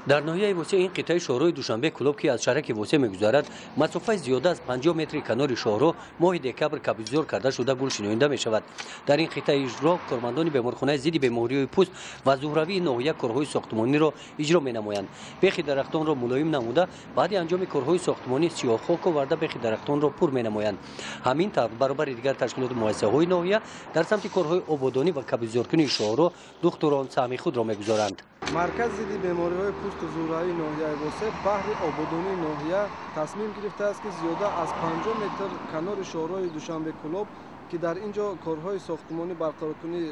در ناحیه وسع این قطعه شاهراه دوشنبه کلوب که از شهرک وسع می‌گذرد مسافت زیاده از 50 متر کنار شاهراه ماه دکبر کبزیار کرده شده گل شنونده می‌شود. در این قطعه اجرا کارمندان بیمارخانه ضد بیماری‌های پوست و زهروی ناحیه کارهای ساختمانی را اجرا می‌نمایند. بیخی درختان را ملایم نموده بعد انجام کارهای ساختمانی سیاه خاک آورده بیخی درختان را پر می‌نمایند. همین طور برابر دیگر تشکیلات مؤسسه‌های ناحیه در سمت کارهای آبادانی و کبزیارکنی شاهراه دختران سهم خود را می‌گذارند. مرکز ضد بیماری‌های پوست و زهروی ناحیه وسع بحر آبادانی ناحیه تصمیم گرفته است که زیاده از 50 متر کنار شاهراه دوشنبه کلوب که در اینجا کارهای ساختمانی برقرار کنی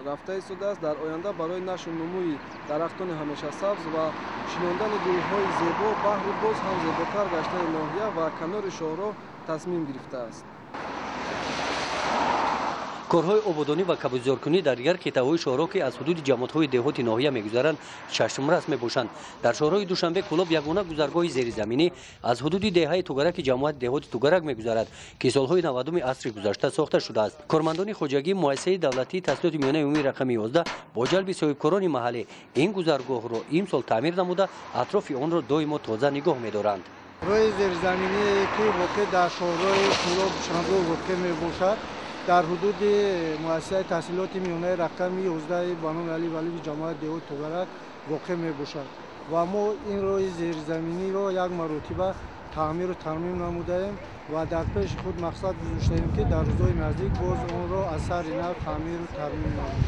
رفته ایستاده است، در آینده برای نشو نموی درختان همیشه سبز و شناندن گل‌های زیبا بحر باز هم زیباتر گشته ناحیه و کنار شاهراه تصمیم گرفته است. کارهای آبادانی و کبزیارکنی در دیگر قطعه‌های شاهراه که از حدود جماعت‌های دهاتی ناحیه می‌گذرند ششم رسم می‌باشند. در شاهراه دوشنبه کلوب یگانه گذرگاه زیرزمینی از حدود دهه توگرک جماعت دهاتی توگرک می‌گذرد که سال‌های 90 عصر گذشته ساخته شده است. کارمندان خواجگی مؤسسه دولتی تسهیلات میانه عمومی رقم 11 با جلب صاحبکاران محلی این گذرگاه را امسال تعمیر نموده اطراف آن را دائما تازه نگاه می‌دارند. راه زیرزمینی که واقع در شاهراه کلوب دوشنبه واقع می‌باشد در حدود مؤسسه تسهیلات میانه رقم 11 بانون علی ولی جماعت دهات توگرک واقع می باشد و ما این راه زیرزمینی را یک مرتبه تعمیر و ترمیم نموده ایم و در پیش خود مقصد گذاشته ایم که در روزهای نزدیک باز آن را از سر نو تعمیر و ترمیم نماییم.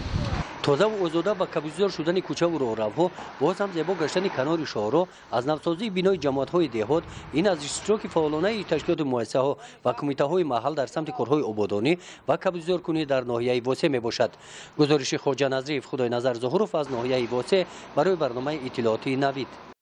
تازه و آزاده و کبزیار شدن کوچه و راهروها باز هم زیبا گشتن کنار شاهراه از نوسازی بینای جماعت‌های دهات این از اشتراک فعالانه تشکیلات مؤسسه‌ها و کمیته‌های محل در سمت کارهای آبادانی و کبزیارکنی در ناحیه وسع میباشد. گزارش خواجه نظریف خدای نظر ظهورов از ناحیه وسع برای برنامه اطلاعاتی نوید.